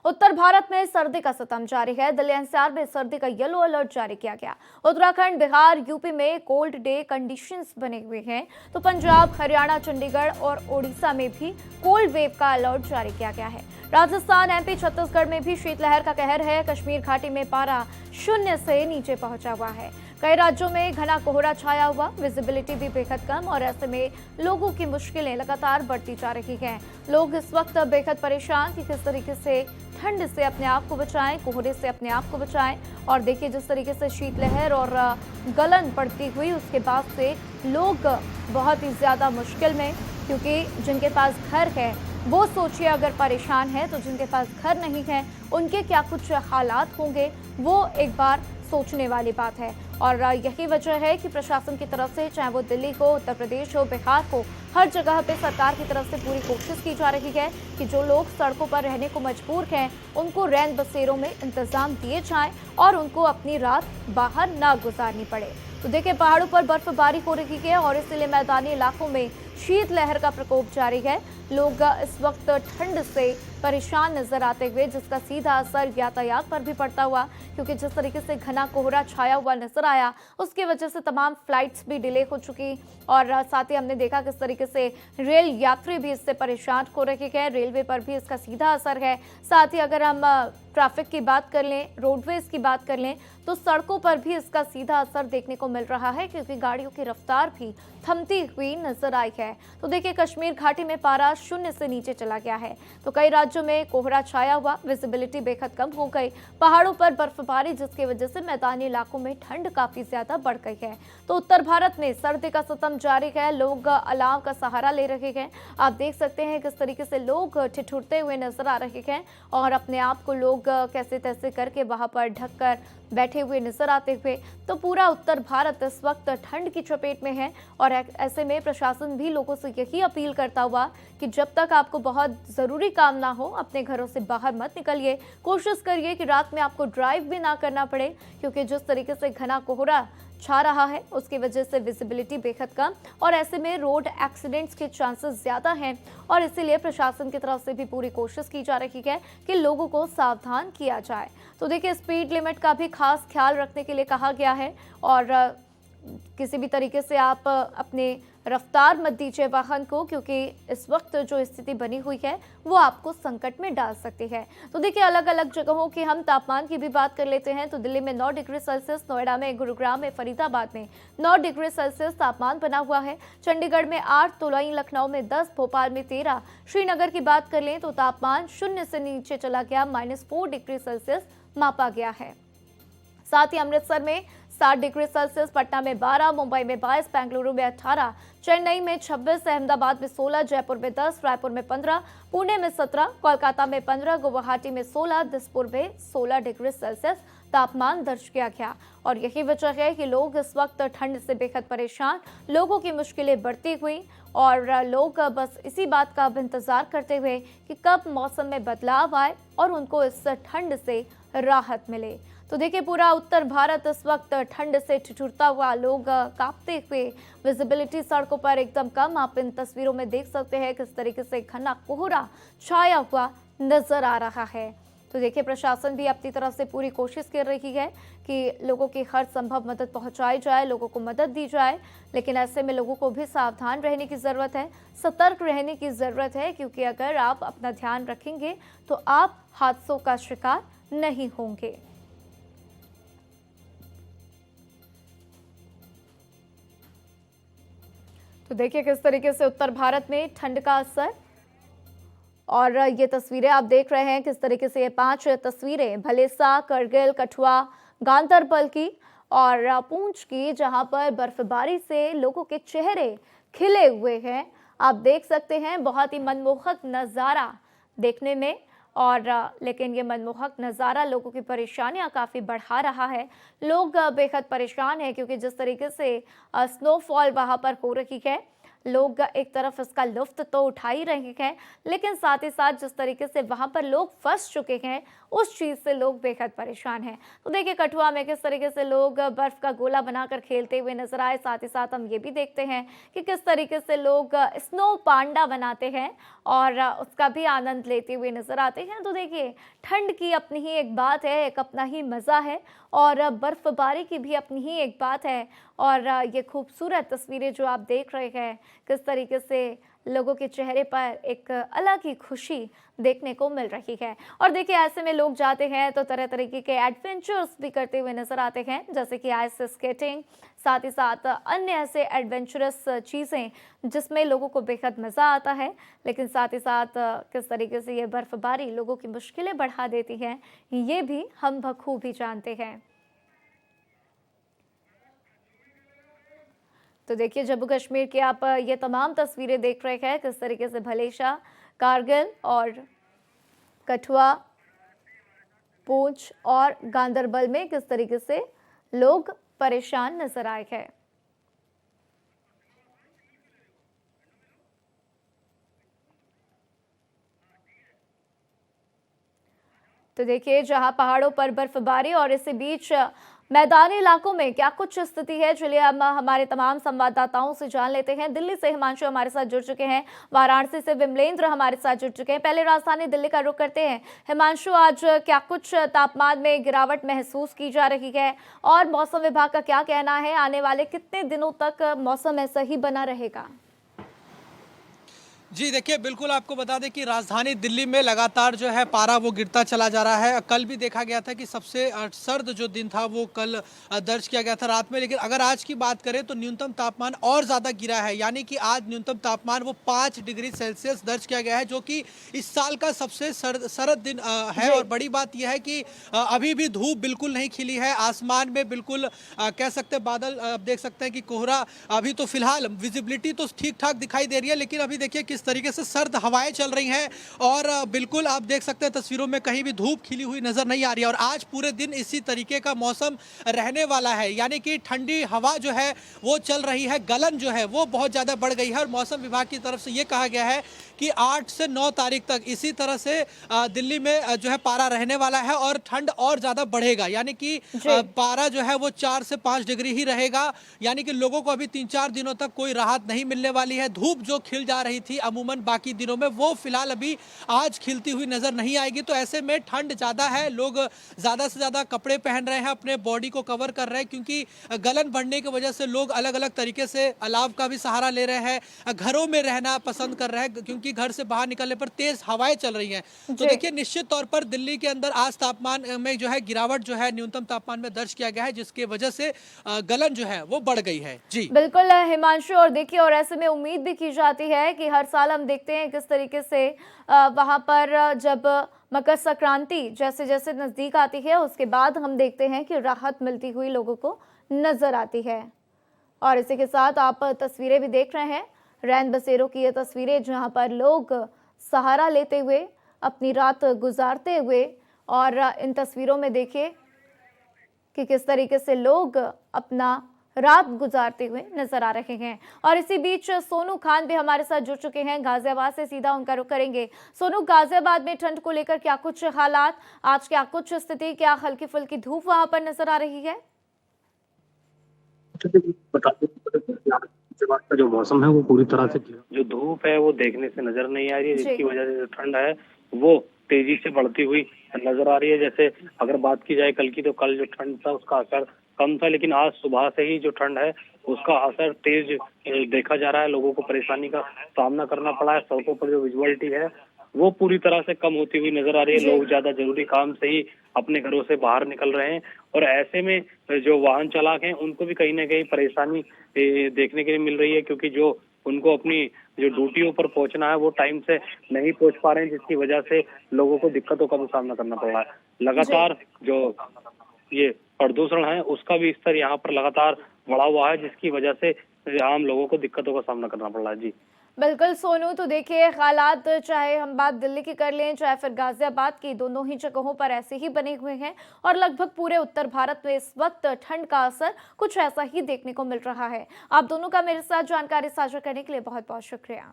उत्तर भारत में सर्दी का सितम जारी है। दिल्ली एनसीआर में सर्दी का येलो अलर्ट जारी किया गया। उत्तराखंड, बिहार, यूपी में कोल्ड डे कंडीशंस बने हुए हैं, तो पंजाब, हरियाणा, चंडीगढ़ और ओडिशा में भी कोल्ड वेव का अलर्ट जारी किया गया है। राजस्थान, एमपी, छत्तीसगढ़ में भी शीतलहर का कहर है। कश्मीर घाटी में पारा 0 से नीचे पहुंचा हुआ है। कई राज्यों में घना कोहरा छाया हुआ, विजिबिलिटी भी बेहद कम और ऐसे में लोगों की मुश्किलें लगातार बढ़ती जा रही हैं। लोग इस वक्त बेहद परेशान कि किस तरीके से ठंड से अपने आप को बचाएं, कोहरे से अपने आप को बचाएं। और देखिए जिस तरीके से शीतलहर और गलन पड़ती हुई उसके बाद से लोग बहुत ही ज्यादा मुश्किल में, क्योंकि जिनके पास घर है वो सोचिए अगर परेशान है तो जिनके पास घर नहीं है उनके क्या कुछ हालात होंगे, वो एक बार सोचने वाली बात है। और यही वजह है कि प्रशासन की तरफ से, चाहे वो दिल्ली को, उत्तर प्रदेश हो, बिहार को, हर जगह पे सरकार की तरफ से पूरी कोशिश की जा रही है कि जो लोग सड़कों पर रहने को मजबूर हैं उनको रैन बसेरों में इंतजाम दिए जाएं और उनको अपनी रात बाहर ना गुजारनी पड़े। तो देखिए पहाड़ों पर बर्फबारी हो रही है और इसलिए मैदानी इलाकों में शीतलहर का प्रकोप जारी है। लोग इस वक्त ठंड से परेशान नजर आते हुए, जिसका सीधा असर यातायात पर भी पड़ता हुआ, क्योंकि जिस तरीके से घना कोहरा छाया हुआ नजर आया उसकी वजह से तमाम फ्लाइट्स भी डिले हो चुकी और साथ ही हमने देखा किस तरीके से रेल यात्री भी इससे परेशान हो रहे हैं। रेलवे पर भी इसका सीधा असर है। साथ ही अगर हम ट्रैफिक की बात कर लें, रोडवेज की बात कर लें, तो सड़कों पर भी इसका सीधा असर देखने को मिल रहा है, क्योंकि गाड़ियों की रफ्तार भी थमती हुई नजर आई है। तो देखिए कश्मीर घाटी में पारा 0 से नीचे चला गया है। तो कई राज्यों में कोहरा छाया हुआ, विजिबिलिटी बेहद कम हो गई, पहाड़ों पर बर्फबारी, जिसकी वजह से मैदानी इलाकों में ठंड काफी ज्यादा बढ़ गई है। तो उत्तर भारत में सर्दी का सितम जारी है। लोग अलाव का सहारा ले रहे हैं। आप देख सकते हैं किस तरीके से लोग ठिठुरते हुए नजर आ रहे हैं और अपने आप को लोग कैसे तैसे करके वहां पर ढककर बैठे हुए नजर आते हुए। तो पूरा उत्तर भारत इस वक्त ठंड की चपेट में है और ऐसे में प्रशासन भी लोगों से यही अपील करता हुआ कि जब तक आपको बहुत जरूरी काम ना हो अपने घरों से बाहर मत निकलिए। कोशिश करिए कि रात में आपको ड्राइव भी ना करना पड़े, क्योंकि जिस तरीके से घना कोहरा छा रहा है उसकी वजह से विजिबिलिटी बेहद कम और ऐसे में रोड एक्सीडेंट्स के चांसेस ज्यादा हैं और इसीलिए प्रशासन की तरफ से भी पूरी कोशिश की जा रही है कि लोगों को सावधान किया जाए। तो देखिए स्पीड लिमिट का भी खास ख्याल रखने के लिए कहा गया है और किसी भी तरीके से आप अपने रफ्तार मत दीजिए वाहन को, क्योंकि इस वक्त जो स्थिति बनी हुई है वो आपको संकट में डाल सकती है। तो देखिए अलग अलग जगहों के हम तापमान की भी बात कर लेते हैं। तो दिल्ली में 9 डिग्री सेल्सियस, नोएडा में, गुरुग्राम में, फरीदाबाद में 9 डिग्री सेल्सियस तापमान बना हुआ है। चंडीगढ़ में 8, तो वहीं लखनऊ में 10, भोपाल में 13। श्रीनगर की बात कर लें तो तापमान 0 से नीचे चला गया, -4 डिग्री सेल्सियस मापा गया है। साथ ही अमृतसर में 7 डिग्री सेल्सियस, पटना में 12, मुंबई में 22, बेंगलुरु में 18, चेन्नई में 26, अहमदाबाद में 16, जयपुर में 10, रायपुर में 15, पुणे में 17, कोलकाता में 15, गुवाहाटी में 16, दिसपुर में 16 डिग्री सेल्सियस तापमान दर्ज किया गया। और यही वजह है कि लोग इस वक्त ठंड से बेहद परेशान, लोगों की मुश्किलें बढ़ती हुई और लोग बस इसी बात का अब इंतजार करते हुए कि कब मौसम में बदलाव आए और उनको इस ठंड से राहत मिले। तो देखिए पूरा उत्तर भारत इस वक्त ठंड से ठिठुरता हुआ, लोग कांपते हुए, विजिबिलिटी सड़कों पर एकदम कम। आप इन तस्वीरों में देख सकते हैं किस तरीके से घना कोहरा छाया हुआ नजर आ रहा है। तो देखिए प्रशासन भी अपनी तरफ से पूरी कोशिश कर रही है कि लोगों की हर संभव मदद पहुंचाई जाए, लोगों को मदद दी जाए, लेकिन ऐसे में लोगों को भी सावधान रहने की ज़रूरत है, सतर्क रहने की ज़रूरत है, क्योंकि अगर आप अपना ध्यान रखेंगे तो आप हादसों का शिकार नहीं होंगे। तो देखिए किस तरीके से उत्तर भारत में ठंड का असर, और ये तस्वीरें आप देख रहे हैं किस तरीके से ये 5 तस्वीरें भलेसा, करगिल, कठुआ, गांदरबल की और पूंछ की, जहां पर बर्फबारी से लोगों के चेहरे खिले हुए हैं। आप देख सकते हैं बहुत ही मनमोहक नज़ारा देखने में, और लेकिन ये मनमोहक नज़ारा लोगों की परेशानियां काफ़ी बढ़ा रहा है। लोग बेहद परेशान हैं, क्योंकि जिस तरीके से स्नोफॉल वहां पर हो रही है, लोग एक तरफ इसका लुत्फ तो उठा ही रहे हैं, लेकिन साथ ही साथ जिस तरीके से वहां पर लोग फंस चुके हैं उस चीज से लोग बेहद परेशान हैं। तो देखिए कठुआ में किस तरीके से लोग बर्फ का गोला बनाकर खेलते हुए नजर आए, साथ ही साथ हम ये भी देखते हैं कि किस तरीके से लोग स्नो पांडा बनाते हैं और उसका भी आनंद लेते हुए नजर आते हैं। तो देखिए ठंड की अपनी ही एक बात है, एक अपना ही मज़ा है और बर्फबारी की भी अपनी ही एक बात है। और ये खूबसूरत तस्वीरें जो आप देख रहे हैं, किस तरीके से लोगों के चेहरे पर एक अलग ही खुशी देखने को मिल रही है। और देखिए ऐसे में लोग जाते हैं तो तरह तरीके के एडवेंचर्स भी करते हुए नजर आते हैं, जैसे कि आइस स्केटिंग, साथ ही साथ अन्य ऐसे एडवेंचरस चीज़ें जिसमें लोगों को बेहद मज़ा आता है। लेकिन साथ ही साथ किस तरीके से ये बर्फबारी लोगों की मुश्किलें बढ़ा देती है, ये भी हम बखूबी जानते हैं। तो देखिए जम्मू कश्मीर की आप ये तमाम तस्वीरें देख रहे हैं, किस तरीके से भलेशा, कारगिल और कठुआ, पूंछ और गांदरबल में किस तरीके से लोग परेशान नजर आए हैं। तो देखिए जहां पहाड़ों पर बर्फबारी और इसी बीच मैदानी इलाकों में क्या कुछ स्थिति है, चलिए हम हमारे तमाम संवाददाताओं से जान लेते हैं। दिल्ली से हिमांशु हमारे साथ जुड़ चुके हैं, वाराणसी से विमलेंद्र हमारे साथ जुड़ चुके हैं। पहले राजधानी दिल्ली का रुख करते हैं। हिमांशु, आज क्या कुछ तापमान में गिरावट महसूस की जा रही है और मौसम विभाग का क्या कहना है, आने वाले कितने दिनों तक मौसम ऐसा ही बना रहेगा? जी देखिए, बिल्कुल आपको बता दें कि राजधानी दिल्ली में लगातार जो है पारा वो गिरता चला जा रहा है। कल भी देखा गया था कि सबसे सर्द जो दिन था वो कल दर्ज किया गया था रात में। लेकिन अगर आज की बात करें तो न्यूनतम तापमान और ज़्यादा गिरा है, यानी कि आज न्यूनतम तापमान वो 5 डिग्री सेल्सियस दर्ज किया गया है, जो कि इस साल का सबसे सर्द दिन है। और बड़ी बात यह है कि अभी भी धूप बिल्कुल नहीं खिली है। आसमान में बिल्कुल कह सकते हैं बादल, देख सकते हैं कि कोहरा अभी तो फिलहाल विजिबिलिटी तो ठीक ठाक दिखाई दे रही है, लेकिन अभी देखिए किस तरीके से सर्द हवाएं चल रही हैं और बिल्कुल आप देख सकते हैं तस्वीरों में कहीं भी धूप खिली हुई नजर नहीं आ रही है। और आज पूरे दिन इसी तरीके का मौसम रहने वाला है, यानी कि ठंडी हवा जो है वो चल रही है, गलन जो है वो बहुत ज़्यादा बढ़ गई है। और मौसम विभाग की तरफ से ये कहा गया है कि 8 से 9 तारीख तक इसी तरह से दिल्ली में जो है पारा रहने वाला है और ठंड और ज़्यादा बढ़ेगा, यानी कि पारा जो है वो 4 से 5 डिग्री ही रहेगा। यानी कि लोगों को अभी 3-4 दिनों तक कोई राहत नहीं मिलने वाली है। धूप जो खिल जा रही थी अमूमन बाकी दिनों में, वो फिलहाल अभी आज खिलती हुई नजर नहीं आएगी। तो ऐसे में ठंड ज़्यादा है, लोग ज़्यादा से ज़्यादा कपड़े पहन रहे हैं, अपने बॉडी को कवर कर रहे हैं, क्योंकि गलन बढ़ने की वजह से लोग अलग अलग तरीके से अलाव का भी सहारा ले रहे हैं, घरों में रहना पसंद कर रहे हैं, क्योंकि घर से बाहर निकलने पर तेज हवाएं चल रही हैं। तो देखिए निश्चित तौर पर दिल्ली के अंदर आज तापमान में जो है गिरावट जो है न्यूनतम तापमान में दर्ज किया गया है, जिसकी वजह से गलन जो है वो बढ़ गई है। जी बिल्कुल हिमांशु, और देखिए और ऐसे में उम्मीद भी की जाती है कि हर साल हम देखते हैं किस तरीके से वहां पर जब मकर संक्रांति जैसे जैसे नजदीक आती है उसके बाद हम देखते हैं कि राहत मिलती हुई लोगों को नजर आती है। और इसी के साथ आप तस्वीरें भी देख रहे हैं, रैन बसेरों की ये तस्वीरें जहां पर लोग सहारा लेते हुए अपनी रात गुजारते हुए, और इन तस्वीरों में देखिए कि किस तरीके से लोग अपना रात गुजारते हुए नजर आ रहे हैं। और इसी बीच सोनू खान भी हमारे साथ जुड़ चुके हैं, गाजियाबाद से सीधा उनका रुख करेंगे। सोनू, गाजियाबाद में ठंड को लेकर क्या कुछ हालात, आज क्या कुछ स्थिति, क्या हल्की फुल्की धूप वहां पर नजर आ रही है? बता दें का जो मौसम है वो पूरी तरह से जो धूप है वो देखने से नजर नहीं आ रही है, जिसकी वजह से जो ठंड है वो तेजी से बढ़ती हुई नजर आ रही है। जैसे अगर बात की जाए कल की, तो कल जो ठंड था उसका असर कम था, लेकिन आज सुबह से ही जो ठंड है उसका असर तेज देखा जा रहा है। लोगों को परेशानी का सामना करना पड़ा है। सड़कों पर जो विजुअलिटी है वो पूरी तरह से कम होती हुई नजर आ रही है। लोग ज्यादा जरूरी काम से ही अपने घरों से बाहर निकल रहे हैं, और ऐसे में जो वाहन चालक हैं उनको भी कहीं ना कहीं परेशानी देखने के लिए मिल रही है, क्योंकि जो उनको अपनी जो ड्यूटियों पर पहुंचना है वो टाइम से नहीं पहुंच पा रहे हैं, जिसकी वजह से लोगों को दिक्कतों का भी सामना करना पड़ रहा है। लगातार जो ये प्रदूषण है उसका भी स्तर यहाँ पर लगातार बढ़ा हुआ है, जिसकी वजह से आम लोगों को दिक्कतों का सामना करना पड़ रहा है। जी बिल्कुल सोनू, तो देखिए हालात चाहे हम बात दिल्ली की कर लें चाहे फिर गाजियाबाद की, दोनों ही जगहों पर ऐसे ही बने हुए हैं और लगभग पूरे उत्तर भारत में इस वक्त ठंड का असर कुछ ऐसा ही देखने को मिल रहा है। आप दोनों का मेरे साथ जानकारी साझा करने के लिए बहुत बहुत शुक्रिया।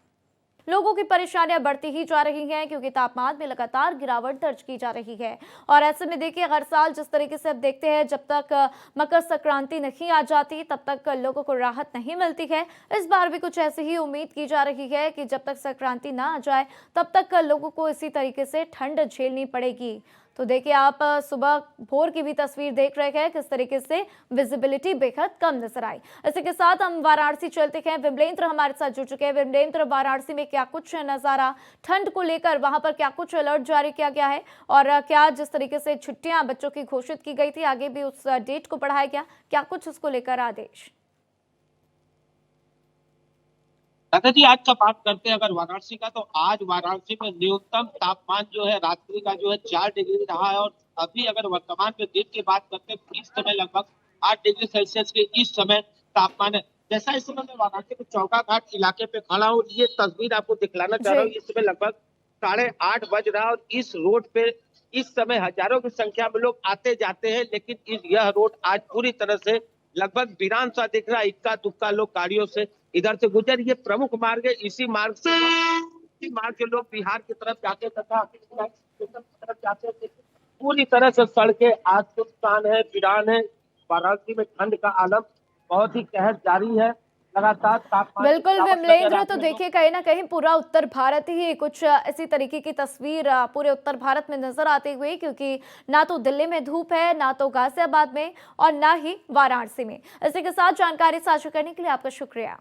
लोगों की परेशानियां बढ़ती ही जा रही हैं क्योंकि तापमान में लगातार गिरावट दर्ज की जा रही है और ऐसे में देखिए हर साल जिस तरीके से अब देखते हैं जब तक मकर संक्रांति नहीं आ जाती तब तक लोगों को राहत नहीं मिलती है। इस बार भी कुछ ऐसी ही उम्मीद की जा रही है कि जब तक संक्रांति ना आ जाए तब तक लोगों को इसी तरीके से ठंड झेलनी पड़ेगी। तो देखिए आप सुबह भोर की भी तस्वीर देख रहे हैं किस तरीके से विजिबिलिटी बेहद कम नजर आई। इसी के साथ हम वाराणसी चलते हैं। विमलेंद्र हमारे साथ जुड़ चुके हैं। विमलेंद्र, वाराणसी में क्या कुछ नजारा, ठंड को लेकर वहां पर क्या कुछ अलर्ट जारी किया गया है और क्या जिस तरीके से छुट्टियां बच्चों की घोषित की गई थी आगे भी उस डेट को बढ़ाया गया, क्या कुछ उसको लेकर आदेश? दादा जी, आज का बात करते हैं अगर वाराणसी का, तो आज वाराणसी में न्यूनतम तापमान जो है रात्रि का जो है 4 डिग्री रहा है और अभी अगर वर्तमान में दिन की बात करते हैं तो इस समय लगभग 8 डिग्री सेल्सियस के इस समय तापमान है। जैसा इस समय मैं वाराणसी के चौका घाट इलाके पे खड़ा हूँ, ये तस्वीर आपको दिखलाना चाह रहा हूँ। इस समय लगभग 8:30 बज रहा है और इस रोड पे इस समय हजारों की संख्या में लोग आते जाते हैं, लेकिन यह रोड आज पूरी तरह से लगभग वीरान सा दिख रहा है। इक्का दुक्का लोग गाड़ियों से इधर से गुजर, ये प्रमुख मार्ग है। इसी मार्ग से लोग बिहार की तरफ जाते तथा की तरफ जाते थे। पूरी तरह से सड़कें आज सुनसान है, वीरान है। वाराणसी में ठंड का आलम बहुत ही कहर जारी है। लगातार तापमान बिल्कुल विमलेंद्र, तो देखिए कहीं ना कहीं पूरा उत्तर भारत ही कुछ इसी तरीके की तस्वीर पूरे उत्तर भारत में नजर आते हुए, क्योंकि ना तो दिल्ली में धूप है, ना तो गाजियाबाद में और ना ही वाराणसी में। इसी के साथ जानकारी साझा करने के लिए आपका शुक्रिया।